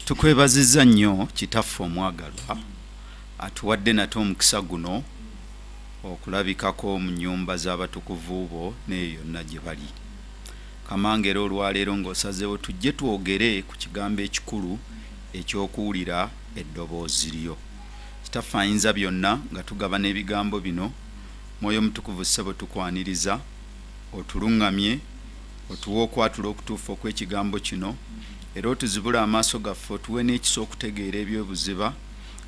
Tukwebazizza nnyo kitaffe omwagalwa atuwadde nate omukisa guno okulabikako mu nnyumba z'abatukuvu bo n'eyo yonna gye bali. Kamangera olwaleero ng'osazeewo tujje twogere ku kigambo ekikulu eky'okuwulira eddoboozi lyo. Kitaffe ayinza byonna nga tugabana ebigambo bino, Mwoyo Mutukuvu ssebo tukwaniriza otuluŋŋamye, otuwe okwatula okutuufu okw'ekigambo kino, era otuzibule amaaso gaffe otuwe n'ekisa okutegeera eby'obuziba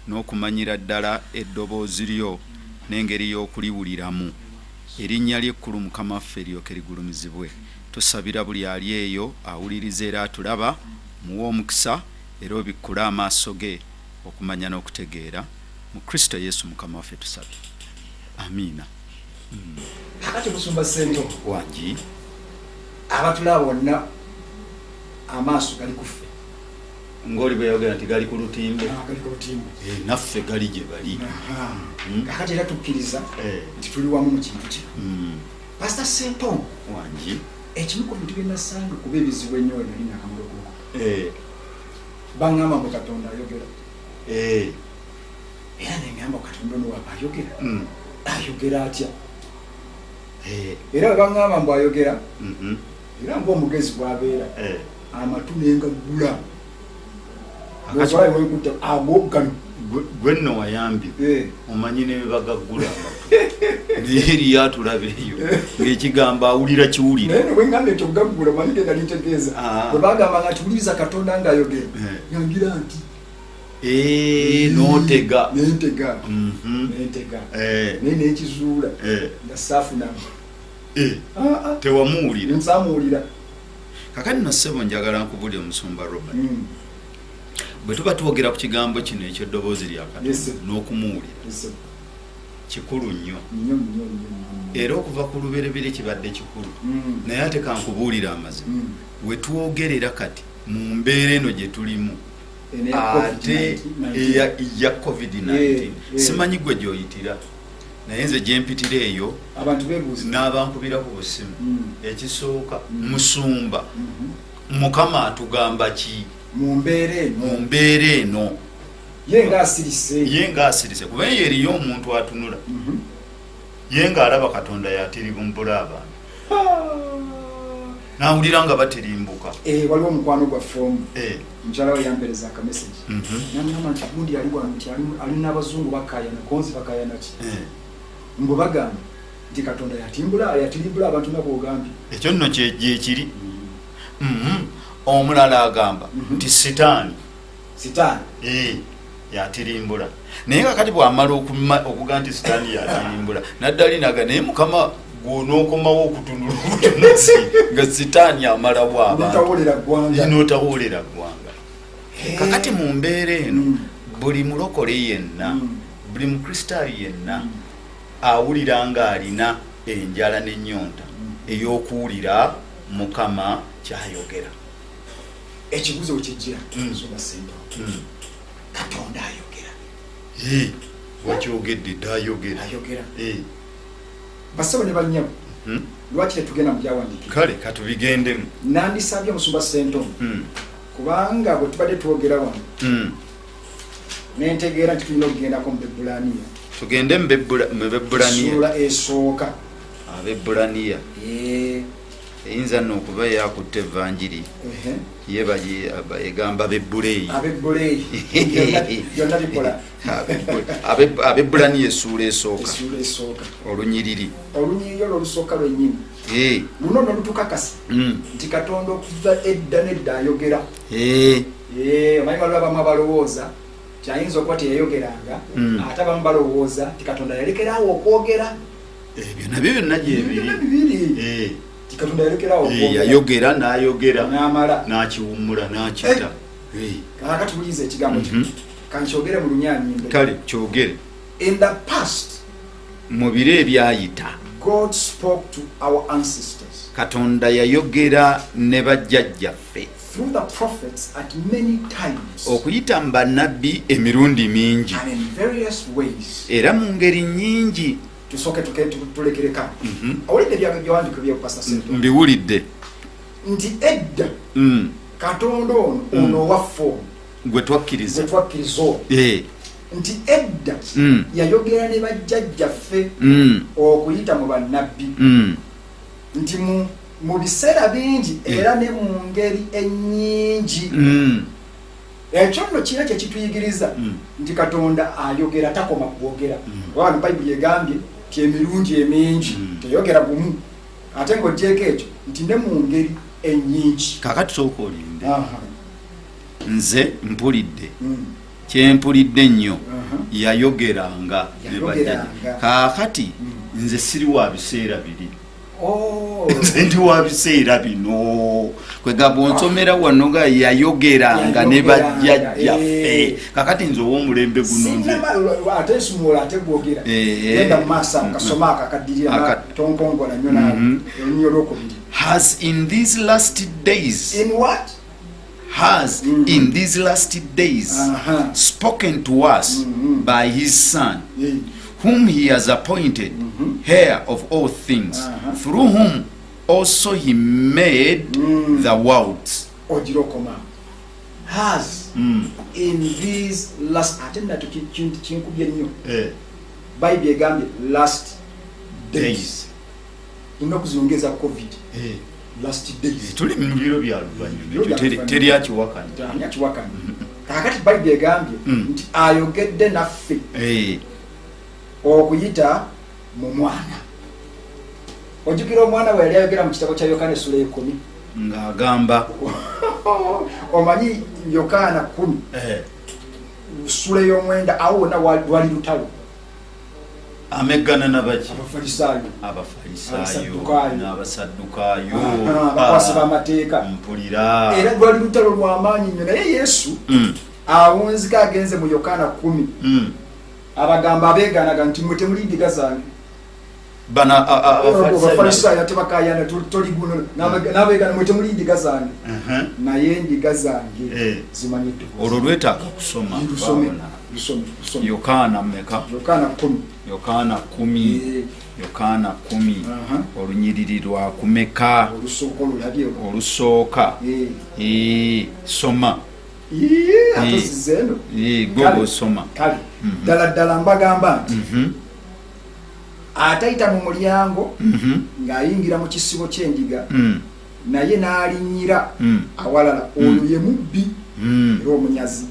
n'okumanyira ddala eddoboozi lyo n'engeri y'okuliwuliramu. Erinnya ly'ekkulu Mukama waffe eryoke ligulumizibwe. Tusabira buli ali eyo awuliriza era atulaba, muwe omukisa era obikkule amaaso ge okumanya n'okutegeera. Mu Kristo Yesu Mukama waffe tusabye. Amiina. Kakati Musumba Ssento wangi abatulaba bonna amaaso gali kuffe. Ng'oli bwe yayogera nti gali ku lutimbe. Gali ku lutimbe. Naffe gali gye bali. Kakati era tukkiriza nti tuli wamu mu kintu kino. Pastor Ssento wangi ekimu ku bintu bye nasanga kuba ebizibu ennyo nali nakamulogoko. Baŋŋamba mbu Katonda ayogera. Era ne ŋŋamba Katonda ono waba ayogera. Ayogera atya? Era bwe baŋŋamba mbu ayogera, era ng'omugezi bw'abeera, amatu n'engaggula. Gwe nno wayambye omanyi ne bye bagaggula amatu. Eri yatulabireyo ng'ekigambo awulira kiwulira. Naye bwe ŋŋamba ekyo kugaggula manyi ge nali ntegeeza. Bwe bagamba nga tuwuliriza Katonda ng'ayogera, yangira nti n'otega. N'entega. Naye n'ekizuula nga saafunamu. Tewamuwulira. Nsaamuwulira. Kakati nno ssebo njagala nkubulya Omusumba Robert. Bwe tuba twogera ku kigambo kino eky'eddoboozi lya Katonda n'okumuwulira, kikulu nnyo. Era okuva ku lubereberye kibadde kikulu. Naye ate kankubuulira amazima. We twogerera kati mu mbeera eno gye tulimu ate ya COVID-19, simanyi gwe gy'oyitira, naye nze gye mpitira eyo n'abankubira ku busimu. Ekisooka Musumba, Mukama atugamba ki mu mbeera eno? Ye ng'asirise kuba ye eriyo omuntu atunula, ye ng'alaba Katonda yatiribumbula abantu, n'awulira nga baterimbuka. Waliwo omukwano gwaffe omu, mukyala we yampereza akameseji, n'amugamba nti gundi yali wano nti ali n'abazungu bakaayana, konzi bakaayana ki, mbwe bagamba nti Katonda yatirimbula abantu nabo ogambye. Ekyo nno gyekiri. Omulala agamba nti sitaani yatirimbula, naye kakati bw'amala okugamba nti sitaani yatirimbula naddalinaga, naye Mukama gw'onookomawo okutunula obutunuzi nga sitaani amala bw'abantu n'otawoolera ggwanga. Kakati mu mbeera eno buli mulokole yenna, buli mukristaayo yenna awulira ng'alina enjala n'ennyonta ey'okuwulira Mukama kyayogera. Ekibuzo kijja Musumba Ssento, Katonda ayogera. Wakyogedde dda ayogera. Bassebo ne bannyabo, lwaki tetugenda mu byawandiikibwa? Kale katubigendemu. Nandisabye Musumba Ssento kubanga bwe tubadde twogera wano nentegeera nti tulina okugendako mu Bebbulaniya. Tugende mu Bebbulaniya. Ssuula esooka. Abebbulaniya eyinza nno okuba yakutte Evanjiri ye egamba Abebbuleeyi. Byonna bikola. Abebbulaniya essuula esooka. Olunyiriri olwo olusooka lwennyini. Luno nno lutukakasa nti Katonda okuva edda nedda ayogera. Omanyi waliwo abamu abalowooza kyayinza okuba teyayogeranga, ate abamu balowooza nti Katonda yalekeraawo okwogera. Ebyo nabyo byonna gyebiri. Katonda yalekeraawo yayogera n'ayogera n'amala n'akiwummula n'akita. Kakati tuwulize ekigambo kino kankyogere mu Lunyaanyimbe. Kale kyogere. In the past, mu biro ebyayita, God spoke to our ancestors. Katonda yayogera ne bajjajjaffe through the prophets at many times, okuyita mu bannabbi emirundi mingi and in various ways. Era mu ngeri nyingi. Tusoke tulekereka. Awulidde byawandiiko bya Pastor Ssento? Mbiwulidde. Nti edda Katonda ono waffe gwe twakkiriza nti edda yayogera ne bajjajjaffe okuyita mu bannabbi nti mu biseera bingi era ne mu ngeri ennyingi ekyo nno kira kye kituyigiriza nti Katonda ayogera takoma kwogera wano Bayibuli egambye ti emirundi emingi teyogera gumu ate ng'ogyeko ekyo nti ne mu ngeri ennyingi. Kakati sooka olinde nze mpulidde kyempulidde nnyo yayogeranga ne bajjajja. Kaakati nze siri wa biseera biri nze ndi wa biseera bino kwegamba onsomera wano nga yayogeranga ne bajjajjaffe. Kakati nze ow'omulembe guno nze ate sumula ate gwogera genda mu maaso akasoma akakaddirira tonkongola nnyo nawe ennyo olwokubiri. Has in these last days in what has in these last days spoken to us by his son whom he has appointed heir of all things through whom also he made the worlds. Ojirokoma has in these last atenda kinkubye nnyo Bible egambye last days inokuzongeza covid last days tuli mu biro bya luvannyuma teri akiwakanya kakati Bible egambye nti ayogedde naffe okuyita mu mwana. Ojjukira omwana we yali ayogera mu kitabo kya Yokaana essula 10 ng'agamba omanyi Yokaana 10 essula y'omwenda awo wonna wali lutalo ameggana nabaki abafalisaayo n'abasaddukaayo abakwasi b'amateeka mpulira era lwali lutalo lw'amaanyi nnyo naye Yesu awunzika agenze mu Yokaana 10 abagamba abeeganaga nti mwe temuli ndiga zange bana abafalisaayo ate bakayana toli guno n'abeegana mwe temuli ndiga zange naye ndiga zange zimanyi eddoboozi. Olwo lwetaaga kusoma Yokaana mmeka? Yokaana 10 Yokaana 10 olunyiriri lwa kumeka olusooka soma gogo soma kale ddala mbagamba nti atayita mu mulyango ng'ayingira mu kisibo ky'endiga naye n'alinnyira awalala oyo ye mubbi era omunyazi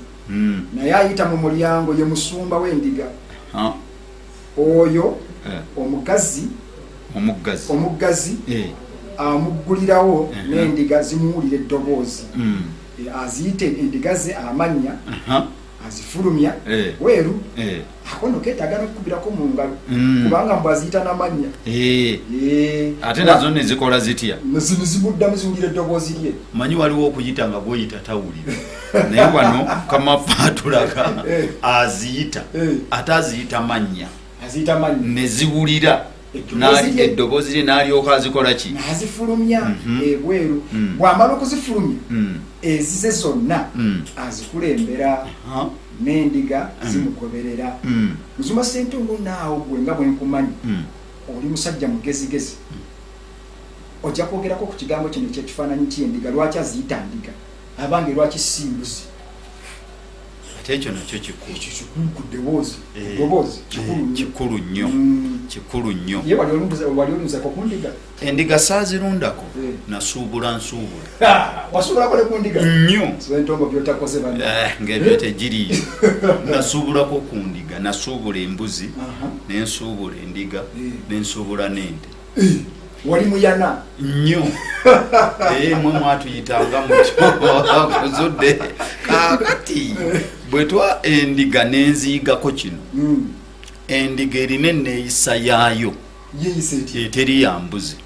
naye ayita mu mulyango ye musumba w'endiga oyo omuggazi amuggulirawo n'endiga zimuwulira eddoboozi aziyite endiga ze amannya azifulumya weeru akono keetaaga n'okukubirako mu ngalo kubanga mbw aziyita n'amannya ate nazo ne zikola zitya zimuddamu ziwulira eddoboozi lye. Manyi waliwo okuyita nga gwoyita tawulira naye wano kamafaatulaga aziyita ate aziyita mannya ne ziwulira eddoboozi lye n'alyoka azikola ki n'azifulumya ebweru bw'amala okuzifulumya ezize zonna azikulembera n'endiga zimugoberera. Muzuma Ssentungo naawe gwe nga bwe nkumanyi oli musajja mugezigezi ojja kwogerako ku kigambo kino kyekifaananyi ky'endiga lwaki aziyita ndiga abange lwaki simbuzi ate ekyo nakyo kikulu ku ddoboozi kikulu nnyo ye wali olunzako ku ndiga endiga saazirundako nasuubula wasuubulako ne ku ndiga nnyo entongo byotakoze ng'ebyo tegiriyo nasuubulako ku ndiga nasuubula embuzi nensuubula endiga nensuubula n'ente wali muyana nnyo mwe mwatuyitanga mukyo kuzudde kakati bwetwa endiga nenziigako kino endiga erina enneeyisa yaayo eteri ya mbuzi.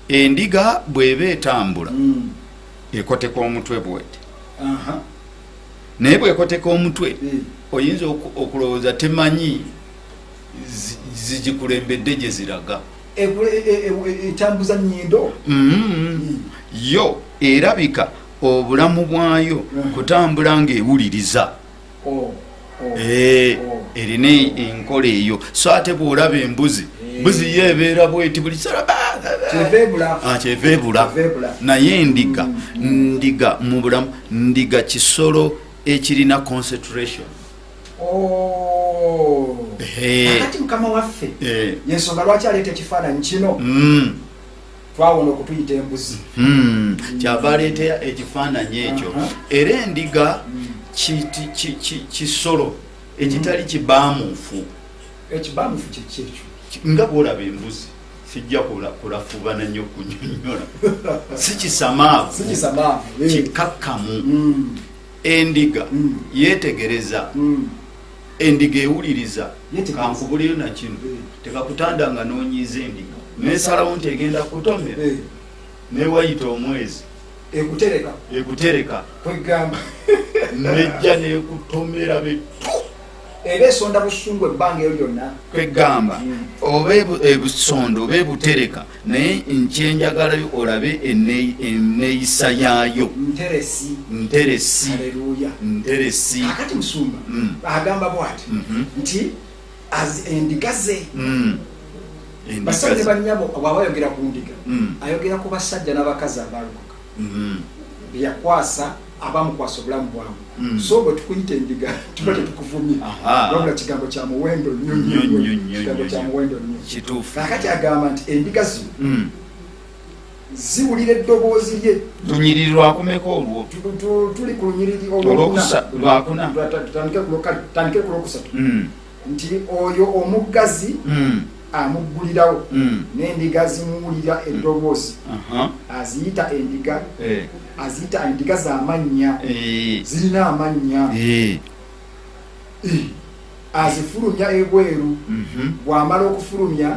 Endiga bw'eba etambula ekoteka omutwe bwete naye bw'ekoteka omutwe oyinza okulowooza temanyi zigikulembedde gye ziraga etambuza nnyindo yo erabika obulamu bwayo kutambula ng'ewuliriza erina enkola eyo so ate bw'olaba embuzi yeebeera bweti buli kyeva ebula naye ndiga mu bulamu ndiga kisolo ekirina concentration. Kakati mukama waffe yensonga lwaki aleeta ekifaananyi kino twawona okutuyita embuzi kyava aleeta ekifaananyi ekyo era endiga kisolo ekitali kibaamuufu. Ekibaamuufu kyekyo nga bwolaba embuzi sijja kulafubana nnyo kunyonnyola si kisamaavu kikakkamu. Endiga yeetegereza, endiga ewuliriza. Kankubuliyo na kino tekakutanda nga noonyiiza endiga nesalawo nti egenda kutomera newayita omwezi ekutereka kwegamba nejja nekutomera betu eba esonda busungu ebbanga eyo lyonna kwegamba oba ebusondo oba ebutereka naye nkyenjagalayo olabe enneeyisa yaayo nteresi. Kakati Musumba agamba bwati nti endiga ze basajja bannyabo bw'aba ayogera ku ndiga ayogera ku basajja n'abakazi abaalokoka beyakwasa abamukwasa obulamu bwabwe. So bwe tukuyita endiga tuba tetukuvumye wabula kigambo kya muwendo nnyo. Kakati agamba nti endiga zino ziwulira eddoboozi lye. Lunyiriri lwakumeka olwo? Tuli ku lunyiriri olwokuna. Tutandike ku lwokusatu nti oyo omuggazi amuggulirawo n'endiga zimuwulira eddoboozi aziyita endiga z'amannya zirina amannya azifulumya ebweru bw'amala okufulumya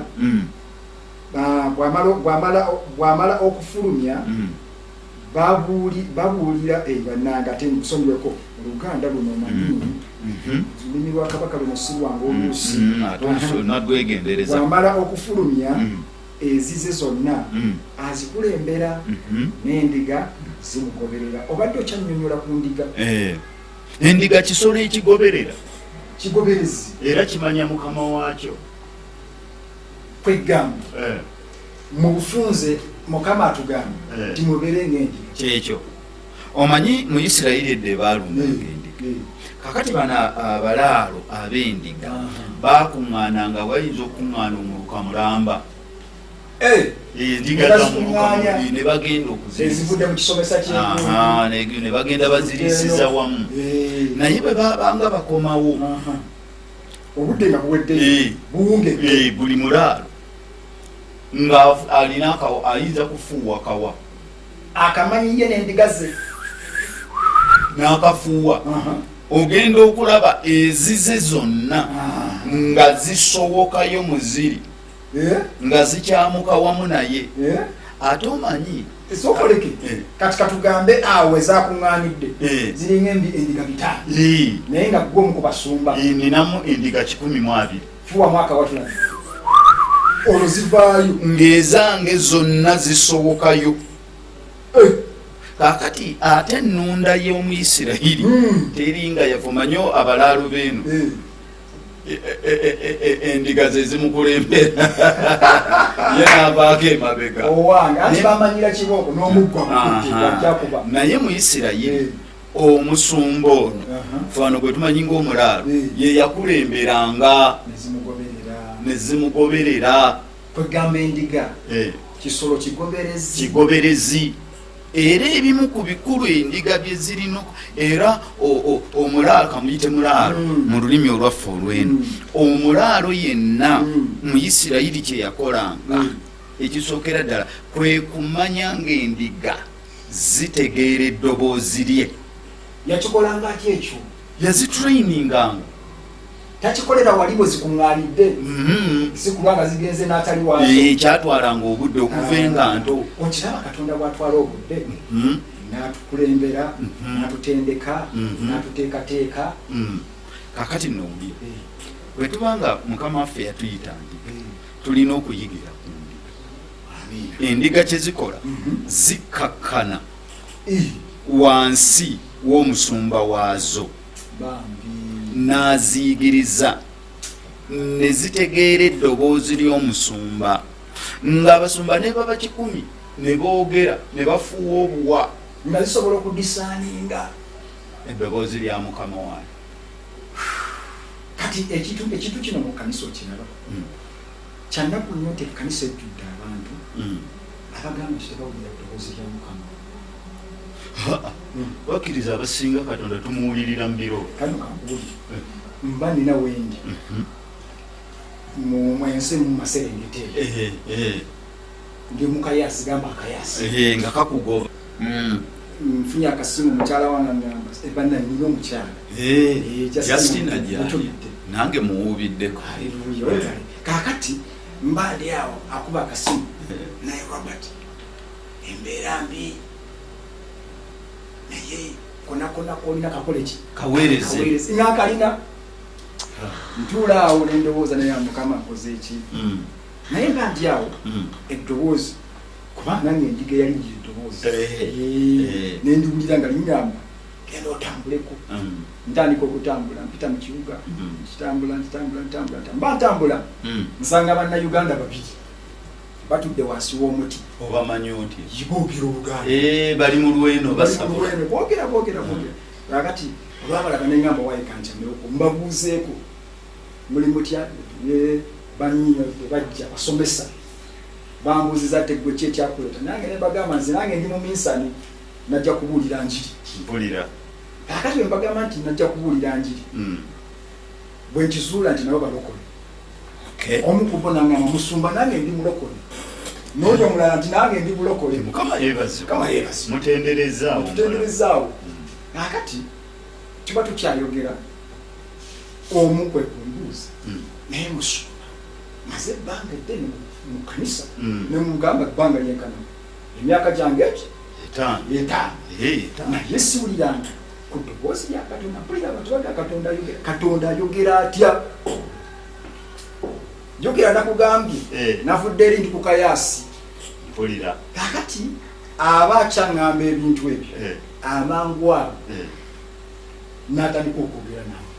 bw'amala okufulumya babuulira bannanga ate nkusonyiweko oluganda luno manyiini olulimi lwa kabaka luno si lwange oluusi bw'amala okufulumya ezize zonna azikulembera n'endiga zimugoberera. Obadde okyannyonnyola ku ndiga. Endiga kisolo ekigoberera kigoberezi era kimanya mukama waakyo. Kwegamba mu bufunze mukama atugamba timubere ng'endiga kyekyo. Omanyi mu Isirayiri edde baalumanga endiga. Kakati bana abalaalo ab'endiga baakuŋŋaananga wayinza okuŋŋaana omuluka mulamba endiga ne bagenda ezivudde mu kisomesa ne bagenda bazirisiza wamu naye bwe babanga bakomawo obudde nga buwedde buwunge buli mulaalo nga alina akawa ayinza kufuuwa kawa akamanyiye n'endiga ze n'akafuuwa ogenda okulaba ezize zonna nga zisowokayo mu ziri nga zikyamuka wamu naye ate omanyi esokoleke kati katugambe awo ezakuŋŋaanidde ziringa endiga 5 naye nga gwe omu ku basumba ninamu endiga 12 fuwa mwaka watula olwo zivaayo ng'ezange zonna zisowokayo. Kakati ate ennunda y'Omuyisirayiri teringa yafumanyo abalaalo beeno endiga ze zimukulembera ye n'avaako emabega ati bamanyira kibooko n'omuggwa mukuba naye mu Isirayiri omusumba ono fano gwe tumanyi ng'omulaalo ye yakulemberanga nezimugoberera. Kwegamba endiga kisolo kigoberezi era ebimu ku bikulu endiga bye zirina era omulaalo kamuyite mulaalo mu lulimi olwaffe olw'eno omulaalo yenna mu Isirayiri kye yakolanga ekisookera ddala kwe kumanya ng'endiga zitegeera eddoboozi lye. Yakikolanga ati ekyo yazitraininganga takikolera wali bwe zikuŋŋaanidde zikulwanga zigenze n'atali waazo kyatwalanga obudde okuva enganto. Okiraba Katonda bw'atwala obudde n'atukulembera n'atutendeka n'atuteekateeka. Kakati nowulire bwe tubanga mukama waffe yatuyita ndiga tulina okuyigira ku ndiga. Endiga kye zikola zikkakkana wansi w'omusumba waazo n'aziyigiriza ne zitegeera eddoboozi ly'omusumba ng'abasumba ne baba 10 ne boogera ne bafuuwa obuwa nga zisobola okudisaaninga eddoboozi lya mukama wange. Kati ekitu kino mu kkanisa okiraba kyannaku nnyo nti ekkanisa ejjudde abantu abagamba nti tebawulira ddoboozi lya mukama. Bakkiriza abasinga Katonda tumuwulirira mu biro. Kano kankuwulire mba nina wendi mu ensi mu Maserengete ndi mu Kayaasi, gamba Akayaasi nga kakugoba. Nfunye akasimu mukyala wange ngamba ebana nina omukyala Justina gyali nange muwubiddeko. Kakati mba ndi awo akuba akasimu naye Robert embeera mbi naye kona kolina kakole ki kaweereze ngakalina ntuula awo nendowooza naye Mukama akoze eki naye nga ndi awo eddoboozi kuba nange endiga yali ngira eddoboozi nendiwulira nga liŋŋamba genda otambuleko. Ntandika okutambula mpita mu kibuga kitambula mba ntambula nsanga bannayuganda babiri batudde wansi w'omuti. Obamanyi oti boogera Oluganda bali mu Lweno basabula boogera kakati olwabalaga neŋŋamba wayikantyameko mbabuuzeeko muli mutya banyiyo bajja basomesa bambuuziza tegwe ki ekyakuleta nange ne bagamba nze nange ndi mu minsani najja kubuulira njiri mpulira. Kakati bwe mbagamba nti najja kubuulira njiri bwe nkizuula nti nabo balokole omu ku bo naŋŋamba musumba nange ndi mulokole n'oyo omulala nti nange ndi bulokole. Mukama yeebaze mutenderezaawo. Kakati tuba tukyayogera omu kwe kumbuuza naye musumba maze ebbanga eddene mu kkanisa ne mugamba ebbanga lyenkana emyaka gyange eki 5 naye siwuliranga ku ddoboozi lya Katonda. Mpulira abantu baga Katonda ayogera atya. Jogera nakugambye navudde eri ndi ku Kayaasi mpulira. Kakati aba akyaŋŋamba ebintu ebyo amangu ago n'atandika okwogera nawe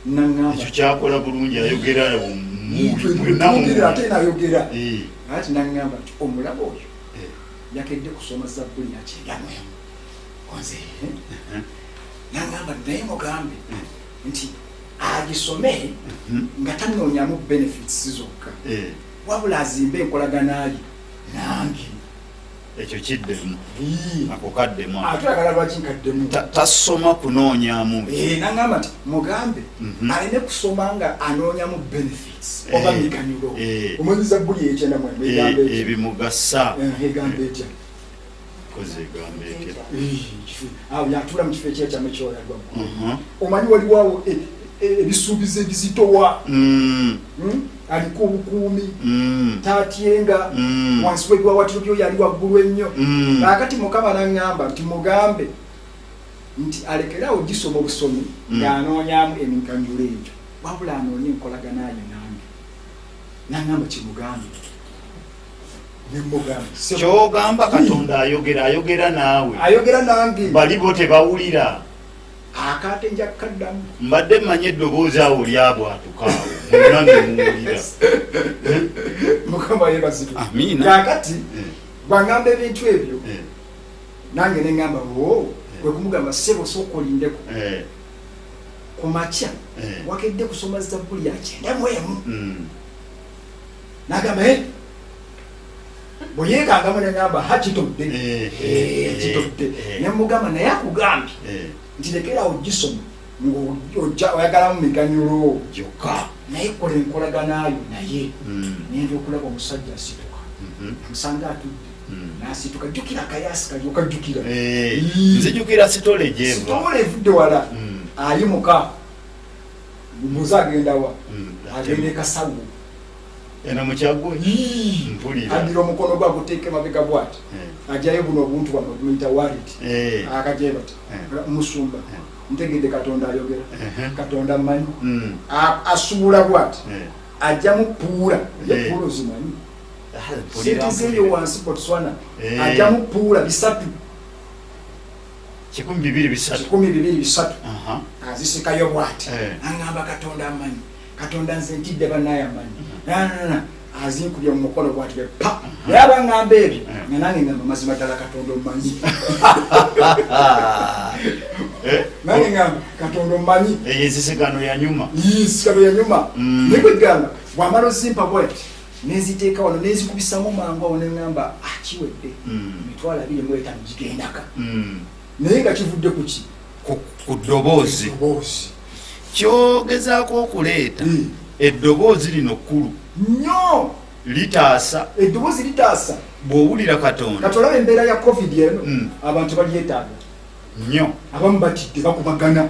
naŋŋamba ekyo kyakola bulungi ayogera ate nayogera ati naŋŋamba nti omulaba oyo yakedde kusoma Zabbuli ya 91 onze naŋŋamba naye mugambe nti agisome nga tanoonyamu benefits zokka wabula azimbe enkolaganayo nange. Ekyo kiddemu ako kaddemu atwagala lwaki nkaddemu tasoma kunoonyamu. Naŋŋamba nti mugambe aleme kusoma nga anoonyamu benefits oba miganyulo. Omanyi Zabbuli y'ekyenda ebimugasa egamba etya awo yatuula mu kifo ekyekyamu ekyoyagwa. Omanyi waliwo ebisuubizo ebizitowa aliko obukuumi taatyenga wansi w'ebiwawatiro byo yali waggulu ennyo. Kakati Mukama naŋŋamba nti mugambe nti alekeraawo gisoma obusomi ng'anoonyamu emikanjulo egyo wabula anoonye enkolaganayo nange. Naŋŋamba kimugambe nemugambe kyogamba Katonda ayogera nange bali bo tebawulira. Akate nja kaddamu mbadde mmanyi eddoboozi awo lyabwatuka awo nange muwulira. Mukama yeebazibwe. Amiina. Kakati bw'aŋŋamba ebintu ebyo nange ne ŋŋamba kwe kumugamba ssebo sooka olindeko ku makya wakedde kusoma Zabbuli ya 91 n'agamba bwe yeekangamu ne ŋŋamba kitodde ne mugamba naye akugambye nti lekerawo gisoma ng'oyagalamu miganyulo gyokka naye kola enkolaganayo naye nenda okulaba omusajja asituka amusanga atudde n'asituka jjukira Kayaasi kalyoka jjukira nzijukira sitole evudde wala ayimuka muze agenda wa agenda e Kasawo ena mukyagwe mpulira adira omukono gwe aguteeke mabega bwati ajayo buno obuntu bano buyita wallet akajebata musumba ntegedde Katonda ayogera Katonda mmanyi asuula bwati ajja mupuula epuulo zimanyi sente zeeyo wansi Botswana ajja mupuula 3 1,230 azisikayo bwati aŋŋamba Katonda amanyi Katonda nze ntidde bannaye amanyi azinkubye mu mukono bwati pa naye abaŋŋamba ebyo nga nange ngamba mazima ddala Katonda omanyi nange ngamba Katonda omanyi eyezisigano yanyuma yisigano yanyuma nekwegamba bwamala ozimpa bwati neziteeka wano nezikubisamu mangu awo neŋŋamba akiwedde emitwalo 25 gigendaka naye nga kivudde kuki ku ddoboozi kyogezaako okuleeta eddoboozi lino kkulu nnyo litaasa eddoboozi litaasa bw'owulira Katonda kati olaba embeera ya covid eno abantu balyetaaga nnyo abamu batidde bakubagana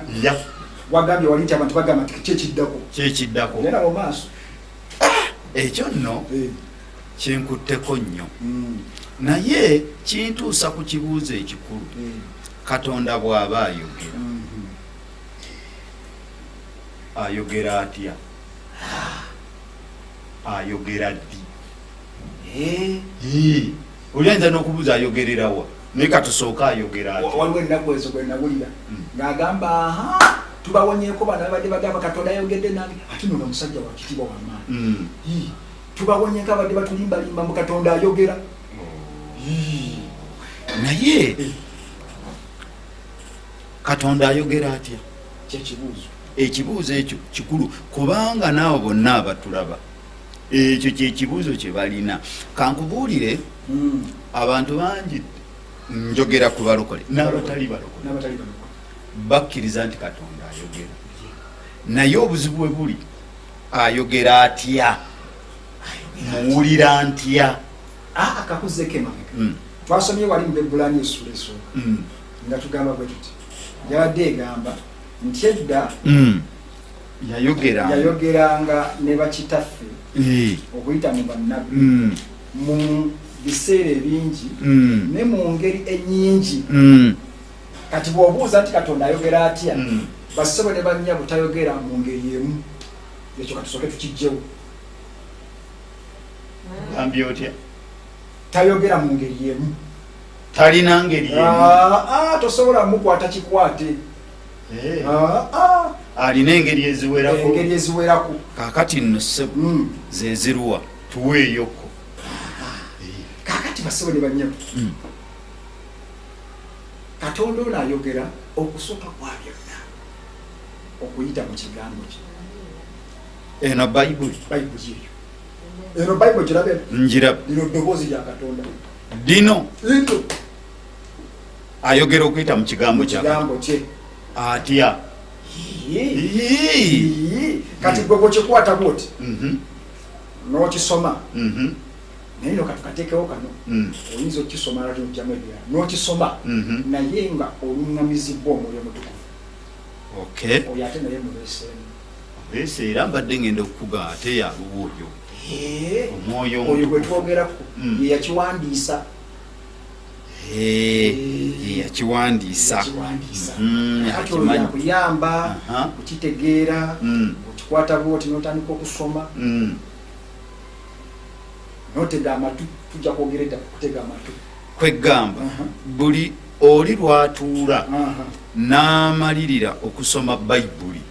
wagambye wali nti abantu bagamba nti kyekiddako era mu maaso ekyo nno kinkutteko nnyo naye kintuusa ku kibuuzo ekikulu Katonda bw'aba ayogera ayogera atya ayogera ddi olyanza n'okubuuza ayogererawa naye katusooka ayogera atya waliwo ennaku ezo gwe nawulira ng'agamba tubawonyeeko bano abadde bagamba Katonda ayogedde nange ate nno omusajja wa kitiibwa wamaani tubawonyeeko abadde batulimbalimba mu Katonda ayogera naye Katonda ayogera atya kyekibuuzo ekibuuzo ekyo kikulu kubanga naawe bonna abatulaba ekyo kyekibuuzo kye balina kankubuulire abantu bangi njogera ku balokole n'abatali balokole bakkiriza nti Katonda ayogera naye obuzibu bwe buli ayogera atya muwulira ntya akakuzeeko emabega twasomye wali mu Bebulaani essula esooka nga tugamba bwe tuti yabadde egamba nti edda yayogeranga ne bakitaffe okuyita mu bannabbi mu biseera ebingi ne mu ngeri ennyingi kati bw'obuuza nti Katonda ayogera atya bassebo ne bannya butayogera mu ngeri emu ekyo katusooke tukijjewo ambye otya tayogera mu ngeri emu talina ngeri emu tosobola mukwata kikwate alina engeri eziwerako kakati nno ssebo zeziruwa tuweeyoko kakati bassebo ne bannya Katonda ono ayogera okusooka kwa byonna okuyita mu kigambo kye eno bayibuli eno bayibuli girabe njirabe lino ddoboozi lya Katonda dino ayogera okuyita mu kigambo kye atya kati gwe bwekikwata bwoti n'okisoma naye no katukateekewo kano oyinza okukisoma latijamu ebirala n'okisoma naye nga oluŋŋamizibwa Omwoyo Mutukuvu oyo ate naye mubeeseemu era mbadde ngenda okukuga ate yaluwa oyo oyo gwe twogerako ye yakiwandiisa kati oyo yakuyamba okitegeera okikwata bwoti n'otandika okusoma notega amatu tujja kwogera edda kutega amatu kwegamba buli oli lwatuula n'amalirira okusoma bayibuli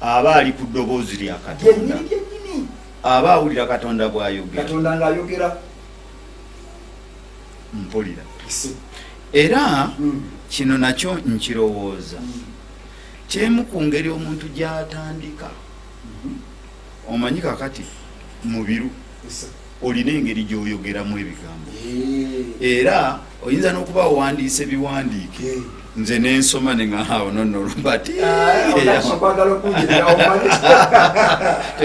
aba ali ku ddoboozi lya Katonda aba awulira Katonda bw'ayogera Katonda ng'ayogera mpulira era kino nakyo nkirowooza kyemu ku ngeri omuntu gy'atandika omanyi kakati mu biru olina engeri gy'oyogeramu ebigambo era oyinza n'okuba owandiisa ebiwandiike nze nensoma neŋaawo nono Robert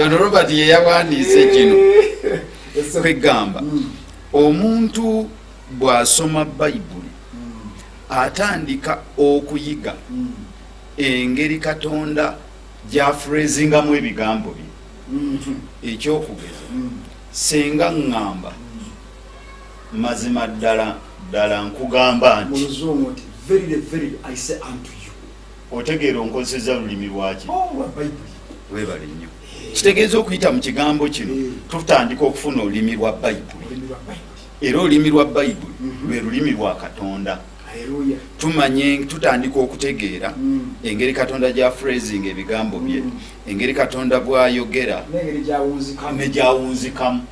ono Robert ye yawandiise kino kwegamba omuntu bw'asoma bayibuli atandika okuyiga engeri Katonda gy'afreezingamu ebigambo bye ekyokugeza senga ŋŋamba mazima ddala nkugamba nti otegeera onkozeseza lulimi lwaki webale nnyo kitegeeza okuyita mu kigambo kino tutandika okufuna olulimi lwa bayibuli era olulimi lwa bayibuli lwe lulimi lwa Katonda tumanye tutandika okutegeera engeri Katonda gya phrasing ebigambo bye engeri Katonda bw'ayogera ne gyawunzikamu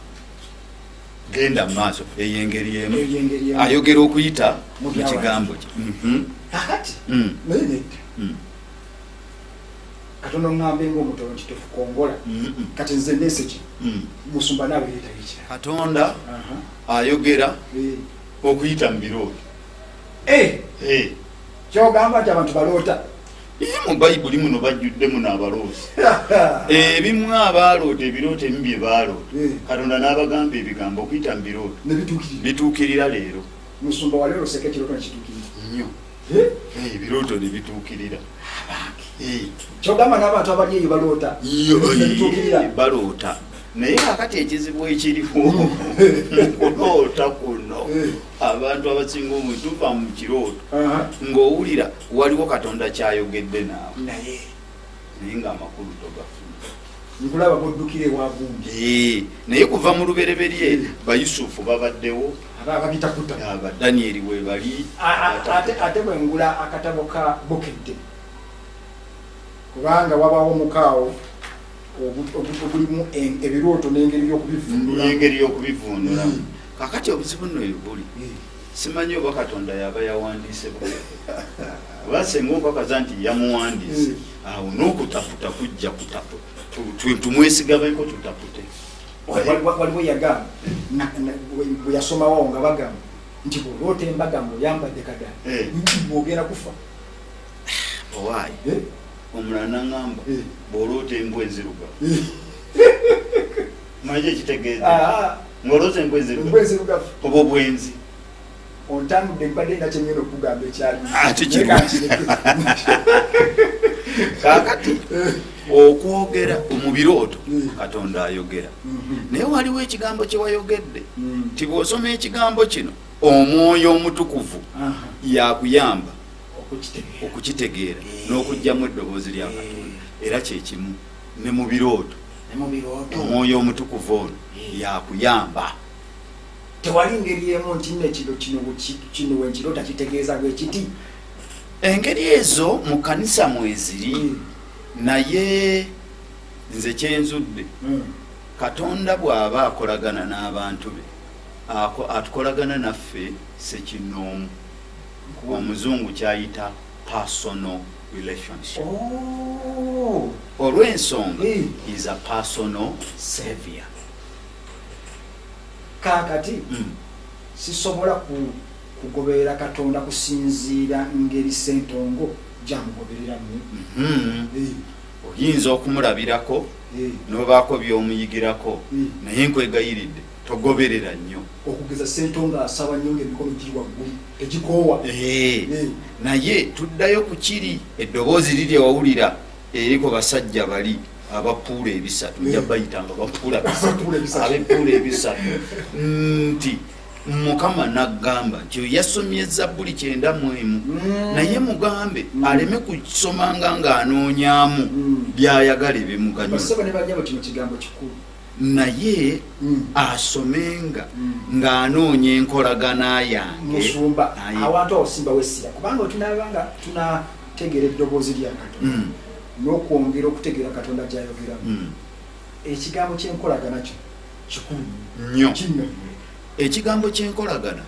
genda maaso eyengeri emu ayogera okuyita mu kigambo kye kakati naye nedda Katonda ngambe ng'omutolo kitufu kongola kati nze neseki musumba nawe yetayikira Katonda ayogera okuyita mu birooto kyogamba nti abantu baloota mu bayibuli muno bajjuddemu n'abaloozi ebimu abaaloota ebirooto ebimu bye baaloota Katonda n'abagamba ebigambo okuyita mu birooto bituukirira leero musumba wa leero seke ekirooto nekituukirira nnyo ebirooto ne bituukirira kyogamba n'abantu abali eyo baloota baloota naye akati ekizibu ekiriwo kuloota kuno abantu abasinga omwe tuva mu kirooto ng'owulira waliwo Katonda kyayogedde naawe naye nga amakulu togafuna nkulaba boddukire wagundi naye kuva mu lubereberye Bayusufu babaddewo ababitakuta Abadanyeri we bali ate bwengula akatabo ka Bokedde kubanga wabawo mukaawo ogulimu ebirooto n'engeri y'okubivundula kakati obuzibu nno ebuli simanyi oba Katonda yaba yawandiise basenga okakaza nti yamuwandiise awo n'okutaputa kujja kutaputa tumwesigabeko tutapute waliwo yagamba bwe yasomawo nga bagamba nti bw'oloota embagambo oyambadde kadala ogenda kufa owaayi omulala n'angamba bw'oloota embwa enzirugavu manyi ekitegeeza ng'oloota embwa enzirugavu oba obwenzi ontambudde mbadde nga kyengenda okugamba ekyali kaakati okwogera mu birooto Katonda ayogera naye waliwo ekigambo kye wayogedde nti bw'osoma ekigambo kino Omwoyo Omutukuvu yakuyamba okukitegeera n'okugyamu eddoboozi lya Katonda era kyekimu ne mu birooto Omwoyo Omutukuvu ono yakuyamba tewali ngeri emu nti nekiro kino wenkirota kitegeeza bwe kiti engeri ezo mu kanisa mweziri naye nze kyenzudde Katonda bw'aba akolagana n'abantu be atukolagana naffe sekinoomu omuzungu kyayita personal relationship olw'ensonga is a personal savior kakati sisobola kugoberera Katonda kusinziira ngeri sentongo gyamugobereramu oyinza okumulabirako n'obaako by'omuyigirako naye nkwegayiridde togoberera nnyo okugeza sentongo asaba nnyo ng'emikono giri waggulu tegikoowa naye tuddayo ku kiri eddoboozi liri ewawulira eriko basajja bali abapuula ebisatu nja bayitanga bapuula abepuula ebisatu nti Mukama n'agamba nti yasomye Zabbuli 91 naye mugambe aleme kusomanga ng'anoonyaamu byayagala ebimuganyula naye asomenga ng'anoonya enkolagana yange awantu awosimba wessira kubanga tunabanga tunategeera eddoboozi lya Katonda n'okwongera okutegeera Katonda gy'ayogeramu ekigambo ky'enkolagana kyo kikulu nnyo ekigambo ky'enkolagana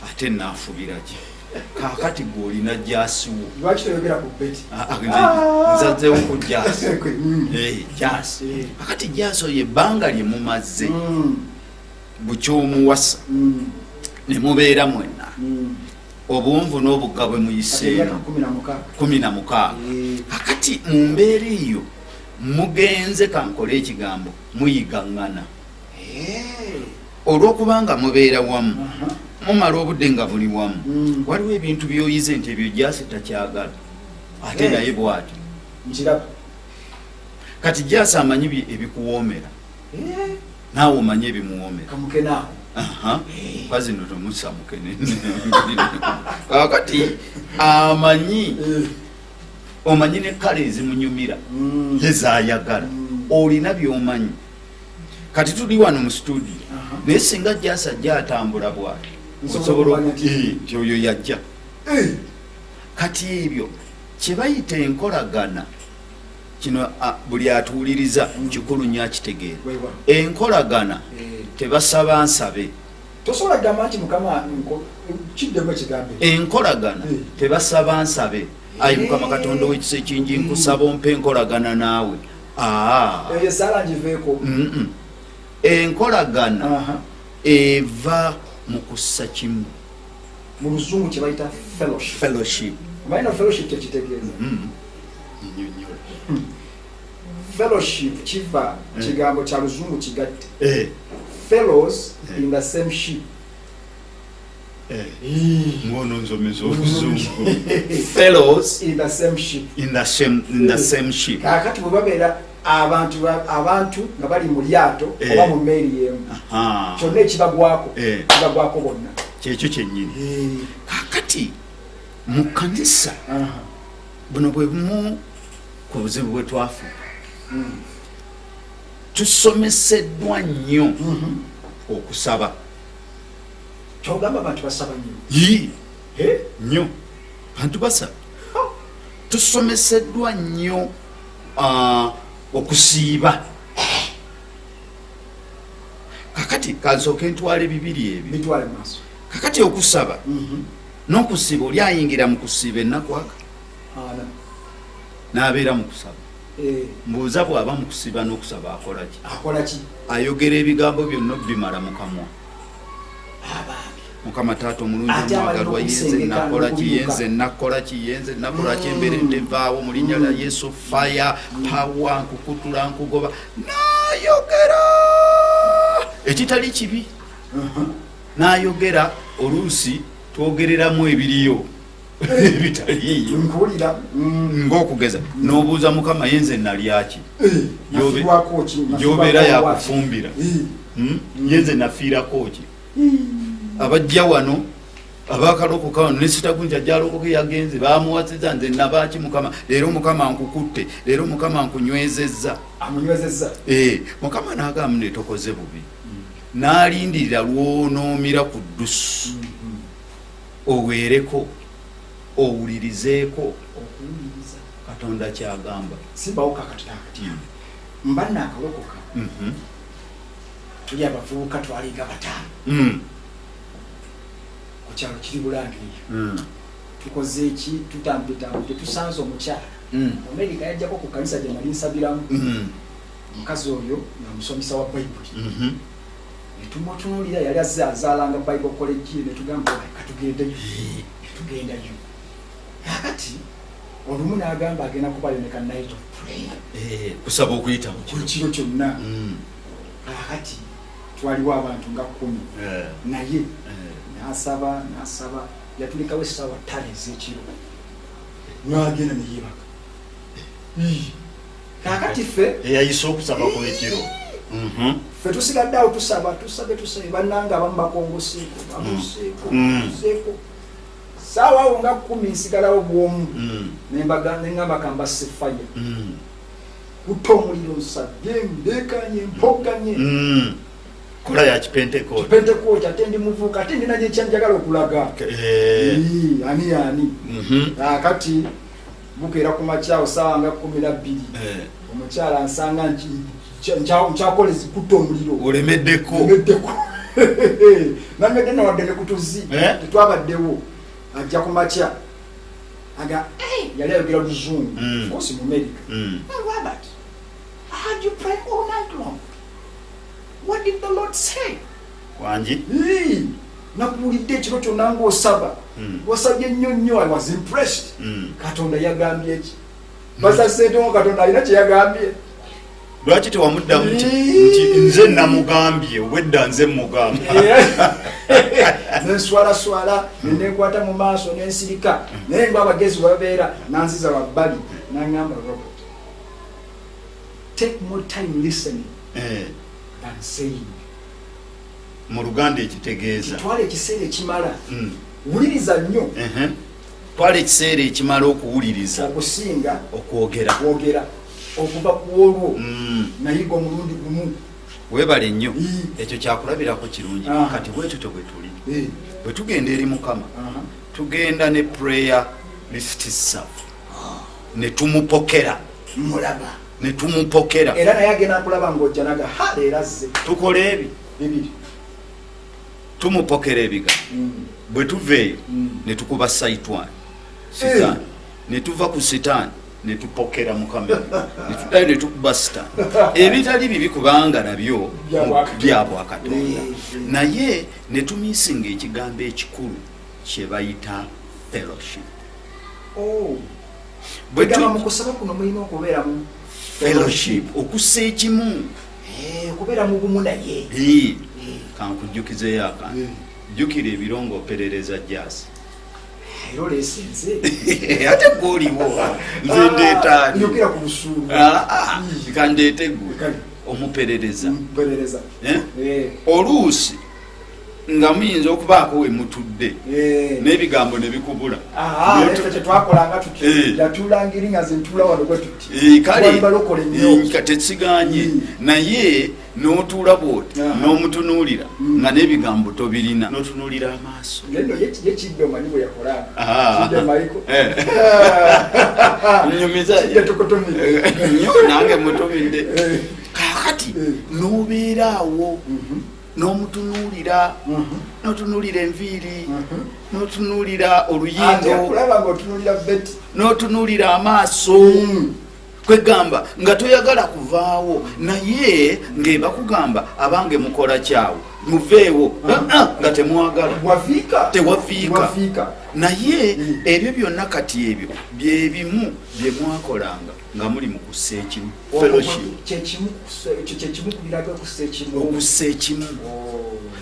ate naafubira ki kaakati gw'olina jaasiwo lwaki toyogera ku beti nzadzewo ku jaasi jaasi akati jaasi oyo ebbanga lye mumaze bukyomuwasa ne mubeera mwenna obunvu n'obugga bwe muyiseemu 16 kakati mu mbeera eyo mugenze kankole ekigambo muyigaŋŋana olw'okubanga mubeera wamu mumala obudde nga buli wamu waliwo ebintu by'oyize nti ebyo jaasi takyagala ate naye bw'ati kati jaasi amanyi ebikuwoomera naawe omanyi ebimuwoomera kwazino tomusamukene kakati amanyi omanyi ne kale ezimunyumira yezayagala olina by'omanyi kati tuli wano mu studio naye singa jaasi ajja atambula bwati osobola nti oyo yajja kati ebyo kye bayita enkolagana kino buli atuwuliriza kikulu nnyo akitegeera. Enkolagana tebasaba nsabe. Tosobola kugamba nti Mukama kiddemu ekigambo. Enkolagana tebasaba nsabe. Ayi Mukama Katonda w'ekisa ekingi nkusaba ompe enkolagana naawe. Eyo sala ngiveeko. Enkolagana eva mu kussa kimu. Mu Luzungu kye bayita fellowship. Bayina fellowship kyekitegeeza. Fellowship kiva kigambo kya Luzungu kigatte. Fellows in the same ship. Ngono nzomeza oluzungu. Fellows in the same ship. In the same ship. Kakati bwe babeera abantu nga bali mu lyato oba mu mmeeri y'emu. Kyonna ekibagwako bonna. Kyekyo kyennyini. Kakati mu kanisa buno bwe bumu ku buzibu bwe twafuuka. Tusomeseddwa nnyo okusaba. Kyogamba abantu basaba nnyo. Nnyo bantu basaba. Tusomeseddwa nnyo okusiiba. Kakati kansooke ntwale bibiri ebyo. Bitwale maaso. Kakati okusaba n'okusiiba oli ayingira mu kusiiba ennaku aka n'abeera mu kusaba. Mbuuza bw'aba mu kusiiba n'okusaba akola ki? Ayogera ebigambo byonna bimala mu kamwa. Mukama Taata omulungi omwagalwa yenze nakola ki, yenze nakola ki, yenze nakola ki, emberedde vaawo mu linnya lya Yesu, fire power, nkukutula nkugoba, n'ayogera ekitali kibi. N'ayogera oluusi twogereramu ebiriyo bitaliyo ng'okugeza n'obuuza Mukama yenze nalyaki, gy'obeera yakufumbira, yenze nafiirako ki. Abajja wano abakalokoka wano nesitagunja ajalokoke yagenze bamuwaziza nze nabaki Mukama, leero Mukama nkukutte, leero Mukama nkunywezezza. Mukama n'agamba netokoze bubi, n'alindirira lwonoomira ku ddusu oweereko owulirizeeko Katonda kyagamba. Simbawo kakati mba nakalokoka tuli abavubuka twaliga bataano ku kyalo kiri Bulangirira. Tukoze eki? Tutambudde tusanze omukyala Amerika yajjako ku kanisa gye nali nsabiramu. Omukazi oyo namusomesa wa Bayibuli. Netumutunuulira yali azaalanga Bible college netugamba katugendayo. Kakati olumu n'agamba agenda kubayoneka night of prayer. Kusaba okuyita mu kiro kyonna. Kakati twaliwo abantu nga 10 naye n'asaba yatulikawo essaawa 5 ez'ekiro n'agenda neyebaka. Kakati ffe eyayise okusaba kw'ekiro ffe tusigadde awo tusabe bannanga abamu bakongoseeko bamuseeko saawa awo nga 10 nsigalawo bwomu neŋŋamba kambase faya kutta omuliro nsabye ndekanye mpoganye kola ya Kipentekooti ate ndi muvubuka ate ndina ekyanjagala okulaga. Ani kakati bukeera ku makyawo saawa nga 12 omukyala ansanga nkyakolezi kutta omuliro olemeddeko namedde nawadde ne kutuzi tetwabaddewo. Ajja ku makya aga yali ayogera Luzungu kosi mu America. Robert, I heard you pray all night long. What did the Lord say? Wanji nakuwulidde ekiro kyonna ng'osaba wasabye nnyo. I was impressed. Katonda yagambye ki? Basaseetongo Katonda alina kye yagambye. Lwaki tewamuddamu nti nze namugambye wedda nze mugamba? Nenswalaswala nenkwata mu maaso nensirika naye ng'abagezi babeera nanziza wabbali n'aŋŋamba Robert, take more time listening than saying. Mu Luganda ekitegeeza twala ekiseera ekimala wuliriza nnyo. Twala ekiseera ekimala okuwuliriza okusinga okwogera okuva ku olwo nayiga omulundi gumu. Weebale nnyo ekyo kyakulabirako kirungi. Kati bwetutyo bwe tuli bwe tugenda eri Mukama tugenda ne prayer list saf ne tumupokera mulaba ne tumupokera era naye agenda kulaba ng'ojja naga ha leero azze tukola ebi bibiri tumupokera ebiga bwe tuveeyo ne tukuba saitwani sitaani ne tuva ku sitaani ne tupokera mukama ne tuddayo ne tukuba sitaani ebitali bibi kubanga nabyo bya bwakatonda naye ne tumiisinga ekigambo ekikulu kye bayita fellowship. Mukusaba kuno mulina okubeeramu fellowship okussa ekimu okubeera mu bumu naye kankujjukizeyo akantu jjukira ebirongo operereza jasi era oleesenze ate gwoliwo nze ndeetaani njogera ku busuulu kandeete gwe omuperereza oluusi nga muyinza okubaako we mutudde n'ebigambo ne bikubula tetwakolanga tutulangiri nga ze ntula wano bwe tuti tesiganye naye n'otuula bwoti n'omutunuulira nga n'ebigambo tobirina n'otunuulira amaaso yekidde omanyi bwe yakolanga nyumiza nnyo nange mutumidde kaakati n'obeeraawo n'omutunuulira n'otunuulira enviiri n'otunuulira oluyingo n'otunuulira amaaso kwegamba nga toyagala kuvaawo naye ng'eba kugamba abange mukola kyawo muveewo nga temwagala tewafiika naye ebyo byonna kati ebyo byebimu bye mwakolanga nga muli mu kussa ekimu okussa ekimu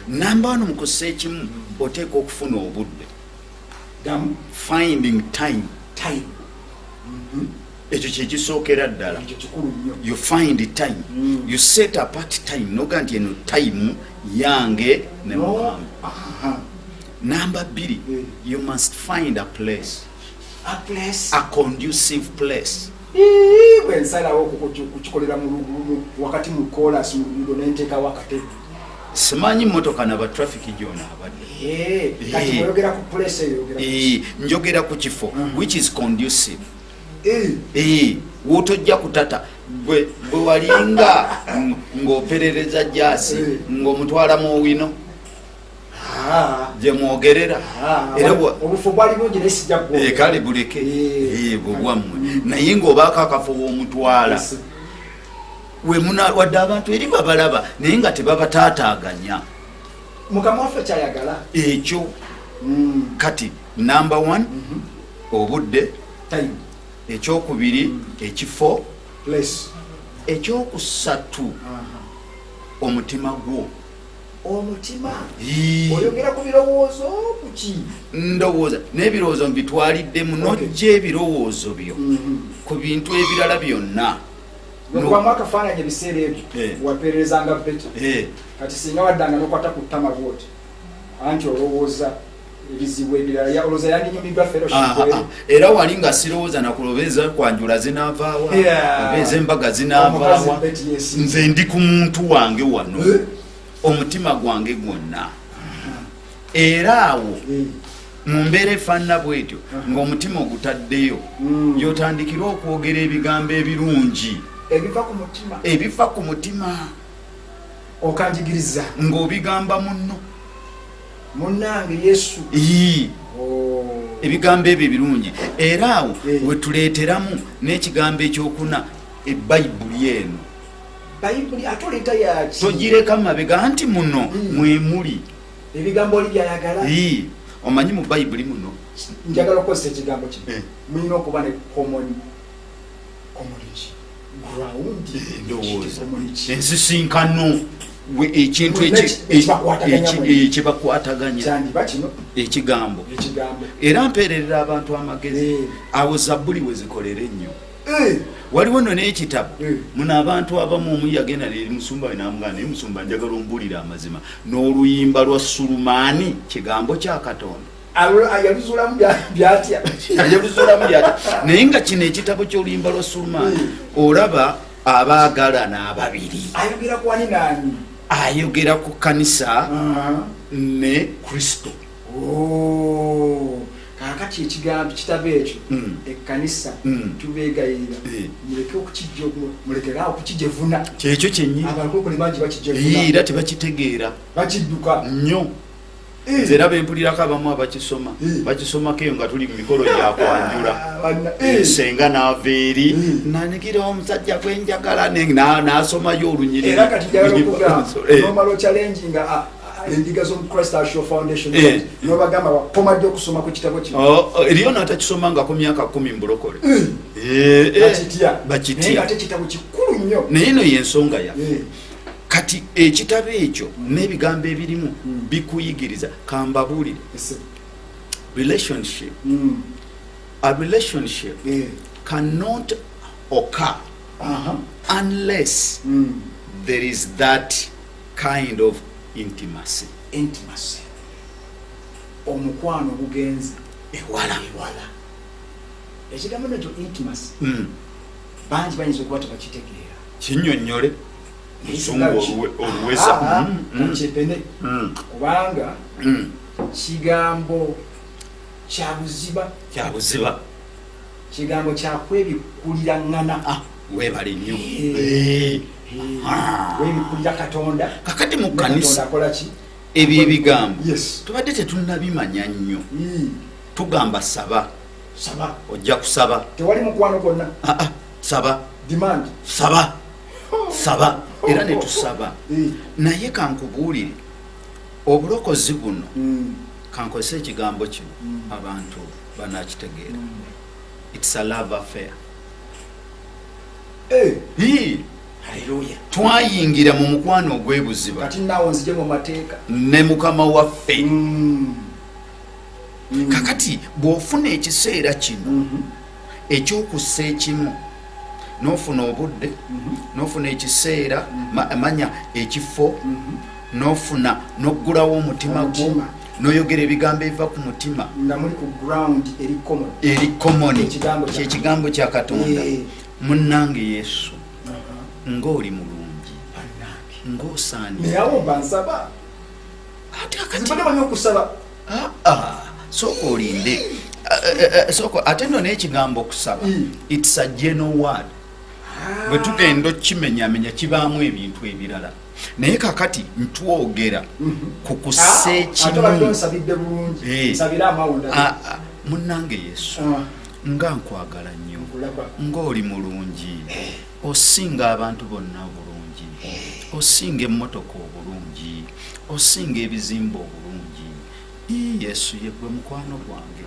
namba wano mu kussa ekimu oteeka okufuna obudde finding time ekyo kyekisookera ddala you find time you set apart time noga nti eno time yange ne Muhammad. Number 2 you must find a place a conducive place bwensalawo kukikolera mu wakati mu kolas nenteeka wakati simanyi motoka na ba traffic jona abadde kati oyogera ku place njogera ku kifo which is conducive wotojja kutata bwe walinga ng'operereza jasi ng'omutwala mu wino gye mwogerera era obufu bwali bungi nesijja kale buleke bwobwammwe naye ng'obaako akafo w'omutwala wadde abantu eri babalaba naye nga tebabataataaganya mukama waffe kyayagala ekyo kati number 1 obudde ekyokubiri ekifo ekyokusatu omutima gwo oyogera ku birowoozo kuki ndowooza n'ebirowoozo mbitwaliddemu nojja ebirowoozo byo ku bintu ebirala byonna nokubamu akafaananyi ebiseera ebyo wapererezanga beta kati singa waddanga nokwata ku ttama bwoti anti olowooza ebizibu ebirala olowooza yandinyumiddwa fellowship era wali nga sirowooza nakulobeza kwanjula zinaavaawa obeeza embaga zinaavaawa nze ndi ku muntu wange wano omutima gwange gwonna era awo mu mbeera efaanana bwetyo ng'omutima ogutaddeyo gy'otandikira okwogera ebigambo ebirungi ebiva ku mutima okanjigiriza ng'obigamba munno munnange Yesu ebigambo ebyo ebirungi era awo wetuleeteramu n'ekigambo ekyokuna ebayibuli eno bayibuli atoleeta yaki togireka mabega nti muno mwemuli ebigambo oli byayagala omanyi mu bayibuli muno njagala okukozesa ekigambo kino mulina okuba ne common ground ndowooza ensisinkano ekintu ekibakwataganya ekigambo era mpeererera abantu amagezi awo zabbuli we zikolera ennyo waliwo nno n'ekitabo muno abantu abamu omu yagenda neri musumba we namugana naye musumba njagala ombulira amazima n'oluyimba lwa Sulumaani kigambo kya Katonda yaluzulamu byatya naye nga kino ekitabo ky'oluyimba lwa Sulumaani olaba abaagalana ababiri ayogera ku wani nani ayogera ku kanisa ne Kristo kakati ekigambo kitabe ekyo ekkanisa tubeegayirira muleke okukijja mulekera okukijevuna kyekyo kyennyini abalokole bangi bakijevuna era tebakitegeera bakidduka nnyo nze era bempulirako abamu abakisoma bakisomako eyo nga tuli mu mikolo gyakwanjula senga naava eri nanigira omusajja gwenjagala n'asomayo olunyiriri era kati jagala okugamba nomala challenge nga endiga z'omukrist Asho Foundation nobagamba wakomadde okusoma ku kitabo kino eriyo n'atakisoma nga ku myaka 10 mbulokole bakitya ate kitabo kikulu nnyo naye eno y'ensonga yaffe kati ekitabo ekyo n'ebigambo ebirimu bikuyigiriza kambabuulire relationship a relationship cannot occur unless there is that kind of intimacy omukwano ogugenze ewala ekigambo nakyo intimacy bangi bayinza okuba tebakitegeera kinnyonnyole musungu oluweza kyepene kubanga kigambo kyabuziba kigambo kyakwebikuliraŋŋana webale nnyo webikulira katonda kakati mu kkanisa ebyo ebigambo tubadde tetunnabimanya nnyo tugamba saba ojja kusaba tewali mukwano gwonna saba demand saba era netusaba naye kankubuulire obulokozi buno kankozesa ekigambo kino abantu banakitegeera it's a love affair Haleluya. Twayingira mu mukwano ogwebuziba kati nawo nzije mu mateeka ne mukama waffe kakati bw'ofuna ekiseera kino ekyokussa ekimu n'ofuna obudde n'ofuna ekiseera manya ekifo n'ofuna n'oggulawo omutima gwo n'oyogera ebigambo ebiva ku mutima nga muli ku ground eri common kyekigambo kya Katonda munnange Yesu ng'oli mulungi ng'osaani naye bansaba ate akati bamanyi okusaba sooka olinde sooka ate nno n'ekigambo okusaba it's a general word bwe tugenda okimenyamenya kibaamu ebintu ebirala naye kakati ntwogera ku kussa ekimu munnange Yesu nga nkwagala nnyo ng'oli mulungi osinga abantu bonna obulungi osinga emmotoka obulungi osinga ebizimba obulungi Yesu ye gwe mukwano gwange